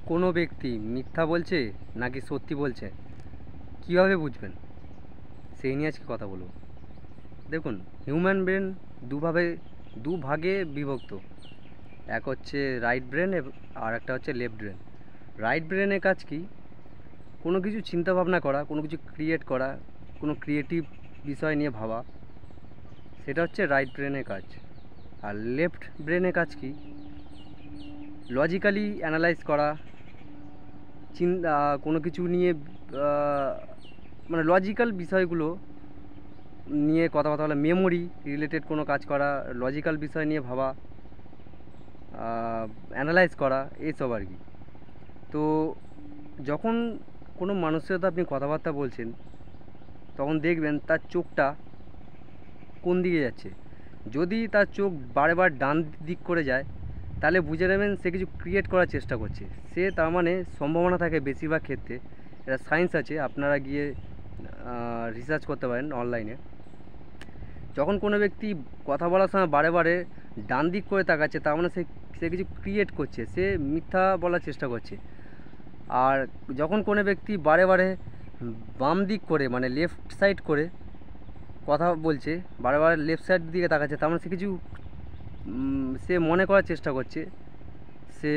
কোনো ব্যক্তি মিথ্যা বলছে নাকি সত্যি বলছে কীভাবে বুঝবেন সেই নিয়ে আজকে কথা বলবো। দেখুন, হিউম্যান ব্রেন দুভাগে বিভক্ত। এক হচ্ছে রাইট ব্রেন আর একটা হচ্ছে লেফট ব্রেন। রাইট ব্রেনের কাজ কি? কোনো কিছু চিন্তা ভাবনা করা, কোনো কিছু ক্রিয়েট করা, কোনো ক্রিয়েটিভ বিষয় নিয়ে ভাবা, সেটা হচ্ছে রাইট ব্রেনের কাজ। আর লেফট ব্রেনের কাজ কি? লজিক্যালি অ্যানালাইজ করা, কোনো কিছু নিয়ে মানে লজিক্যাল বিষয়গুলো নিয়ে কথাবার্তা বলা, মেমোরি রিলেটেড কোনো কাজ করা, লজিক্যাল বিষয় নিয়ে ভাবা, অ্যানালাইজ করা, এইসব আর কি। তো যখন কোনো মানুষের সাথে আপনি কথাবার্তা বলছেন তখন দেখবেন তার চোখটা কোন দিকে যাচ্ছে। যদি তার চোখ বারে বার ডান দিক করে যায় তাহলে বুঝে নেবেন সে কিছু ক্রিয়েট করার চেষ্টা করছে। সে তার মানে সম্ভাবনা থাকে বেশিরভাগ ক্ষেত্রে, এটা সায়েন্স আছে, আপনারা গিয়ে রিসার্চ করতে পারেন অনলাইনে। যখন কোনো ব্যক্তি কথা বলার সময় বারে বারে ডান দিক করে তাকাচ্ছে তার মানে সে কিছু ক্রিয়েট করছে, সে মিথ্যা বলার চেষ্টা করছে। আর যখন কোনো ব্যক্তি বারে বারে বাম দিক করে মানে লেফট সাইড করে কথা বলছে, বারে বারে লেফট সাইড দিকে তাকাচ্ছে, তার মানে সে মনে করার চেষ্টা করছে, সে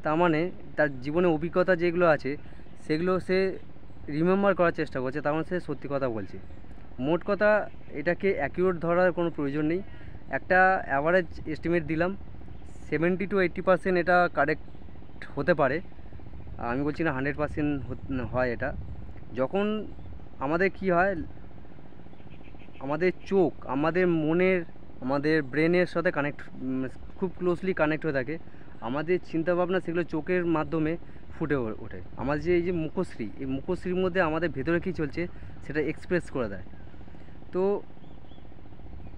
তার মানে তার জীবনে অভিজ্ঞতা যেগুলো আছে সেগুলো সে রিমেম্বার করার চেষ্টা করছে, তার মানে সে সত্যি কথা বলছে। মোট কথা, এটাকে অ্যাকিউরেট ধরার কোনো প্রয়োজন নেই। একটা অ্যাভারেজ এস্টিমেট দিলাম, 70 to 80% এটা কারেক্ট হতে পারে। আমি বলছি না 100% হয় এটা। যখন আমাদের কি হয়, আমাদের চোখ আমাদের মনের, আমাদের ব্রেনের সাথে খুব ক্লোজলি কানেক্ট হয়ে থাকে। আমাদের চিন্তাভাবনা সেগুলো চোখের মাধ্যমে ফুটে ওঠে। আমাদের এই যে মুখশ্রী, এই মুখশ্রীর মধ্যে আমাদের ভেতরে কী চলছে সেটা এক্সপ্রেস করে দেয়। তো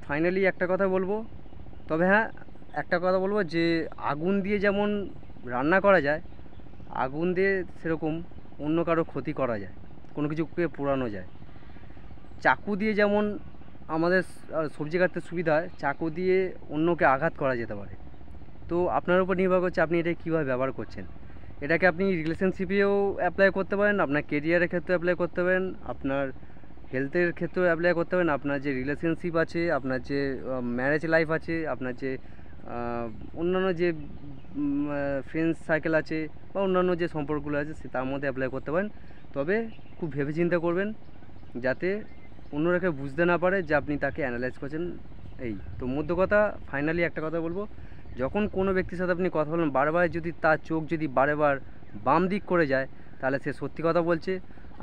ফাইনালি একটা কথা বলবো, তবে হ্যাঁ, একটা কথা বলবো যে আগুন দিয়ে যেমন রান্না করা যায়, আগুন দিয়ে সেরকম অন্য কারো ক্ষতি করা যায়, কোনো কিছুকে পোড়ানো যায়। চাকু দিয়ে যেমন আমাদের সবজি কাটতে সুবিধা হয়, চাকু দিয়ে অন্যকে আঘাত করা যেতে পারে। তো আপনার উপর নির্ভর করছে আপনি এটা কীভাবে ব্যবহার করছেন। এটাকে আপনি রিলেশনশিপেও অ্যাপ্লাই করতে পারেন, আপনার কেরিয়ারের ক্ষেত্রে অ্যাপ্লাই করতে পারেন, আপনার হেলথের ক্ষেত্রেও অ্যাপ্লাই করতে পারেন, আপনার যে রিলেশনশিপ আছে, আপনার যে ম্যারেজ লাইফ আছে, আপনার যে অন্যান্য যে ফ্রেন্ডস সার্কেল আছে বা অন্যান্য যে সম্পর্কগুলো আছে তার মধ্যে অ্যাপ্লাই করতে পারেন। তবে খুব ভেবে চিন্তা করবেন যাতে অন্যরা কেউ বুঝতে না পারে যে আপনি তাকে অ্যানালাইজ করছেন। এই তো মধ্য কথা। ফাইনালি একটা কথা বলবো, যখন কোনো ব্যক্তির সাথে আপনি কথা বলেন বারবার যদি তার চোখ যদি বারেবার বাম দিক করে যায় তাহলে সে সত্যি কথা বলছে,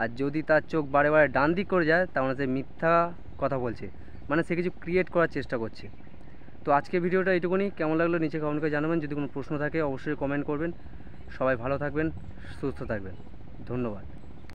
আর যদি তার চোখ বারে বারে ডান দিক করে যায় তাহলে সে মিথ্যা কথা বলছে, মানে সে কিছু ক্রিয়েট করার চেষ্টা করছে। তো আজকে ভিডিওটা এইটুকুনি। কেমন লাগলো নিচে কমেন্ট করে জানাবেন। যদি কোনো প্রশ্ন থাকে অবশ্যই কমেন্ট করবেন। সবাই ভালো থাকবেন, সুস্থ থাকবেন। ধন্যবাদ।